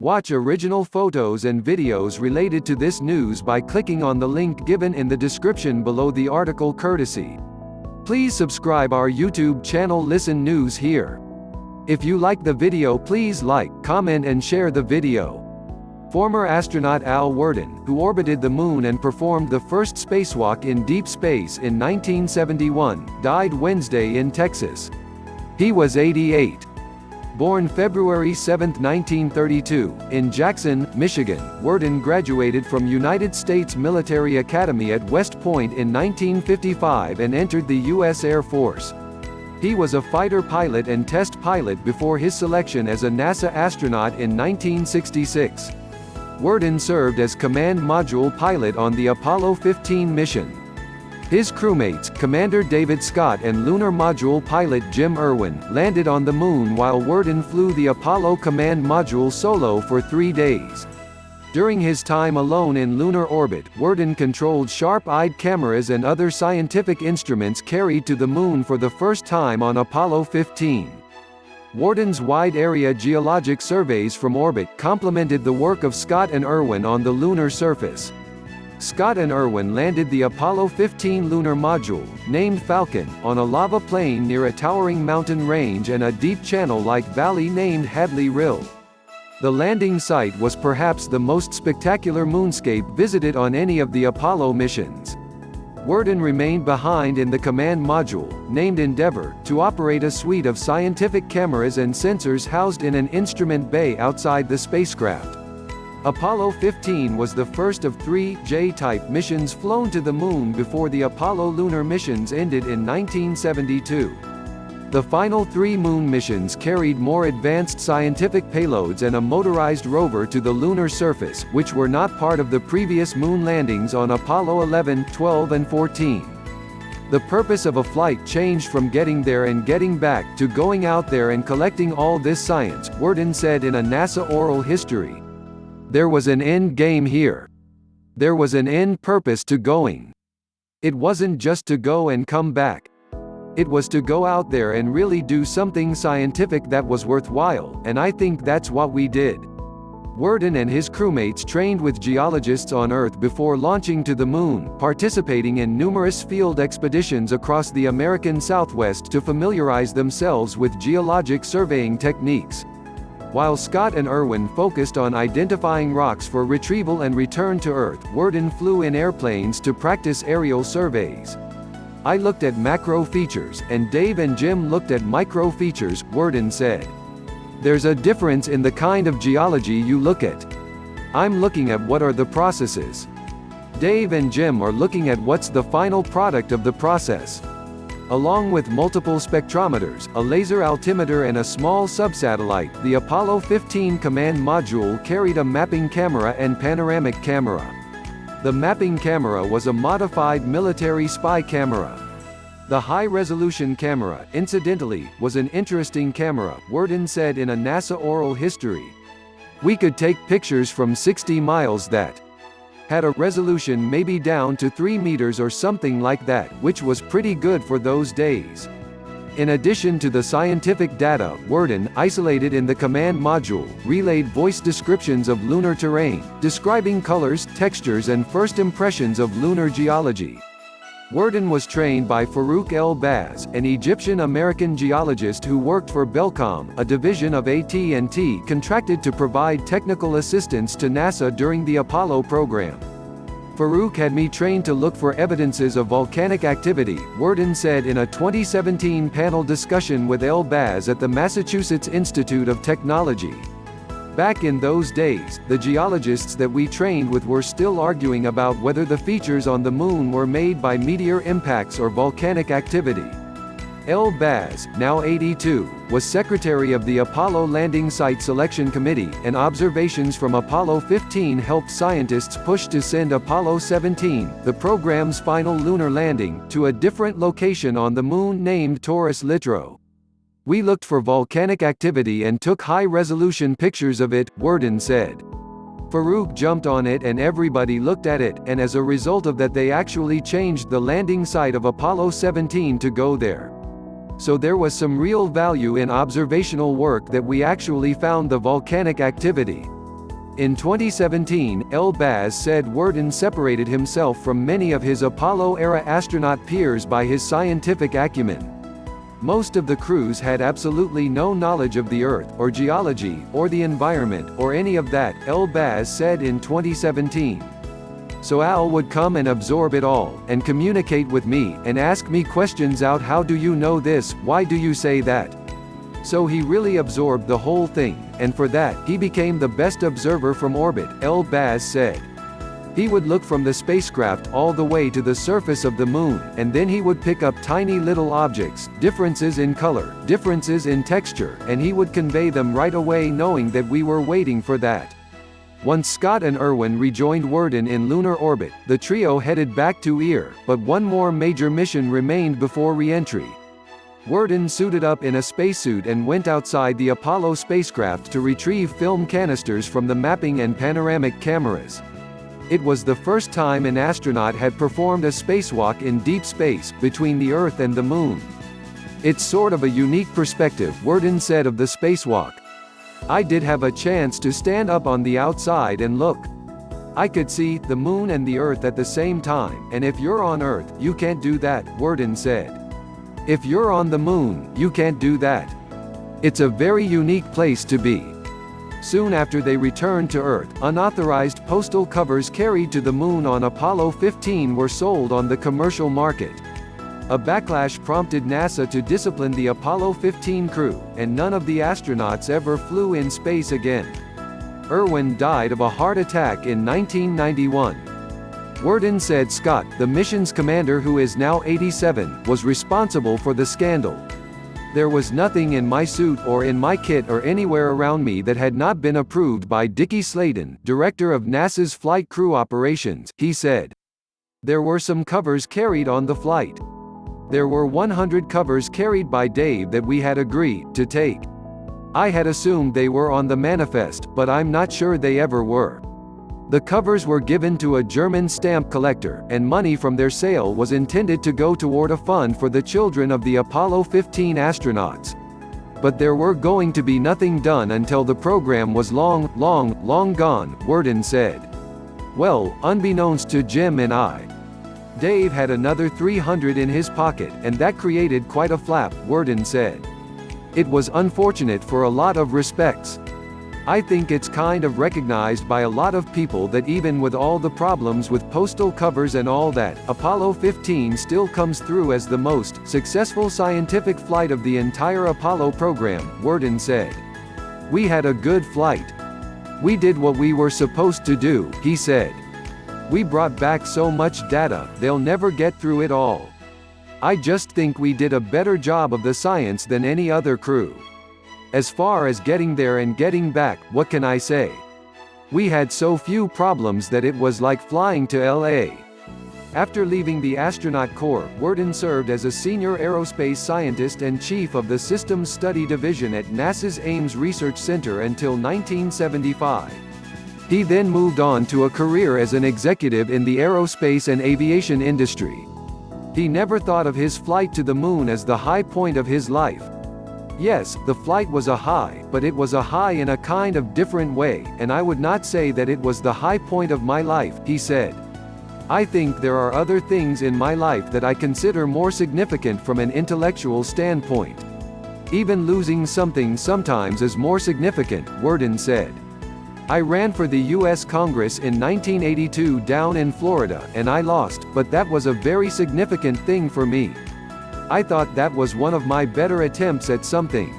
Watch original photos and videos related to this news by clicking on the link given in the description below the article courtesy. Please subscribe our YouTube channel Listen News Here. If you like the video, please like, comment and share the video. Former astronaut Al Worden, who orbited the Moon and performed the first spacewalk in deep space in 1971, died Wednesday in Texas. He was 88. Born February 7, 1932, in Jackson, Michigan, Worden graduated from United States Military Academy at West Point in 1955 and entered the U.S. Air Force. He was a fighter pilot and test pilot before his selection as a NASA astronaut in 1966. Worden served as command module pilot on the Apollo 15 mission. His crewmates, Commander David Scott and lunar module pilot Jim Irwin, landed on the Moon while Worden flew the Apollo command module solo for 3 days. During his time alone in lunar orbit, Worden controlled sharp-eyed cameras and other scientific instruments carried to the Moon for the first time on Apollo 15. Worden's wide-area geologic surveys from orbit complemented the work of Scott and Irwin on the lunar surface. Scott and Irwin landed the Apollo 15 lunar module, named Falcon, on a lava plain near a towering mountain range and a deep channel-like valley named Hadley Rill. The landing site was perhaps the most spectacular moonscape visited on any of the Apollo missions. Worden remained behind in the command module, named Endeavour, to operate a suite of scientific cameras and sensors housed in an instrument bay outside the spacecraft. Apollo 15 was the first of 3 J-type missions flown to the Moon before the Apollo lunar missions ended in 1972. The final 3 Moon missions carried more advanced scientific payloads and a motorized rover to the lunar surface, which were not part of the previous Moon landings on Apollo 11, 12 and 14. The purpose of a flight changed from getting there and getting back to going out there and collecting all this science, Worden said in a NASA oral history. There was an end game here. There was an end purpose to going. It wasn't just to go and come back. It was to go out there and really do something scientific that was worthwhile, and I think that's what we did. Worden and his crewmates trained with geologists on Earth before launching to the Moon, participating in numerous field expeditions across the American Southwest to familiarize themselves with geologic surveying techniques. While Scott and Irwin focused on identifying rocks for retrieval and return to Earth, Worden flew in airplanes to practice aerial surveys. I looked at macro features, and Dave and Jim looked at micro features, Worden said. There's a difference in the kind of geology you look at. I'm looking at what are the processes. Dave and Jim are looking at what's the final product of the process. Along with multiple spectrometers, a laser altimeter and a small subsatellite, the Apollo 15 command module carried a mapping camera and panoramic camera. The mapping camera was a modified military spy camera. The high-resolution camera, incidentally, was an interesting camera, Worden said in a NASA oral history. We could take pictures from 60 miles that had a resolution maybe down to 3 meters or something like that, which was pretty good for those days. In addition to the scientific data, Worden, isolated in the command module, relayed voice descriptions of lunar terrain, describing colors, textures and first impressions of lunar geology. Worden was trained by Farouk El-Baz, an Egyptian-American geologist who worked for Belcom, a division of AT&T contracted to provide technical assistance to NASA during the Apollo program. Farouk had me trained to look for evidences of volcanic activity, Worden said in a 2017 panel discussion with El-Baz at the Massachusetts Institute of Technology. Back in those days, the geologists that we trained with were still arguing about whether the features on the Moon were made by meteor impacts or volcanic activity. El-Baz, now 82, was secretary of the Apollo Landing Site Selection Committee, and observations from Apollo 15 helped scientists push to send Apollo 17, the program's final lunar landing, to a different location on the Moon named Taurus Littrow. We looked for volcanic activity and took high-resolution pictures of it, Worden said. Farouk jumped on it and everybody looked at it, and as a result of that they actually changed the landing site of Apollo 17 to go there. So there was some real value in observational work that we actually found the volcanic activity. In 2017, Elbaz said Worden separated himself from many of his Apollo-era astronaut peers by his scientific acumen. Most of the crews had absolutely no knowledge of the Earth, or geology, or the environment, or any of that, Elbaz said in 2017. So Al would come and absorb it all, and communicate with me, and ask me questions out, how do you know this, why do you say that? So he really absorbed the whole thing, and for that, he became the best observer from orbit, Elbaz said. He would look from the spacecraft all the way to the surface of the moon, and then he would pick up tiny little objects, differences in color, differences in texture, and he would convey them right away, knowing that we were waiting for that. Once Scott and Irwin rejoined Worden in lunar orbit, the trio headed back to Ear, but one more major mission remained before re-entry. Worden suited up in a spacesuit and went outside the Apollo spacecraft to retrieve film canisters from the mapping and panoramic cameras. It was the first time an astronaut had performed a spacewalk in deep space, between the Earth and the Moon. It's sort of a unique perspective, Worden said of the spacewalk. I did have a chance to stand up on the outside and look. I could see the Moon and the Earth at the same time, and if you're on Earth, you can't do that, Worden said. If you're on the Moon, you can't do that. It's a very unique place to be. Soon after they returned to Earth, unauthorized postal covers carried to the Moon on Apollo 15 were sold on the commercial market. A backlash prompted NASA to discipline the Apollo 15 crew, and none of the astronauts ever flew in space again. Irwin died of a heart attack in 1991. Worden said Scott, the mission's commander who is now 87, was responsible for the scandal. There was nothing in my suit or in my kit or anywhere around me that had not been approved by Dickie Slayton, director of NASA's Flight Crew Operations, he said. There were some covers carried on the flight. There were 100 covers carried by Dave that we had agreed to take. I had assumed they were on the manifest, but I'm not sure they ever were. The covers were given to a German stamp collector, and money from their sale was intended to go toward a fund for the children of the Apollo 15 astronauts. But there were going to be nothing done until the program was long gone, Worden said. Well, unbeknownst to Jim and I. Dave had another 300 in his pocket, and that created quite a flap, Worden said. It was unfortunate for a lot of respects. I think it's kind of recognized by a lot of people that even with all the problems with postal covers and all that, Apollo 15 still comes through as the most successful scientific flight of the entire Apollo program, Worden said. We had a good flight. We did what we were supposed to do, he said. We brought back so much data, they'll never get through it all. I just think we did a better job of the science than any other crew. As far as getting there and getting back, what can I say? We had so few problems that it was like flying to LA. After leaving the astronaut corps, Worden served as a senior aerospace scientist and chief of the Systems Study Division at NASA's Ames Research Center until 1975. He then moved on to a career as an executive in the aerospace and aviation industry. He never thought of his flight to the Moon as the high point of his life. Yes, the flight was a high, but it was a high in a kind of different way, and I would not say that it was the high point of my life, he said. I think there are other things in my life that I consider more significant from an intellectual standpoint. Even losing something sometimes is more significant, Worden said. I ran for the U.S. Congress in 1982 down in Florida, and I lost, but that was a very significant thing for me. I thought that was one of my better attempts at something.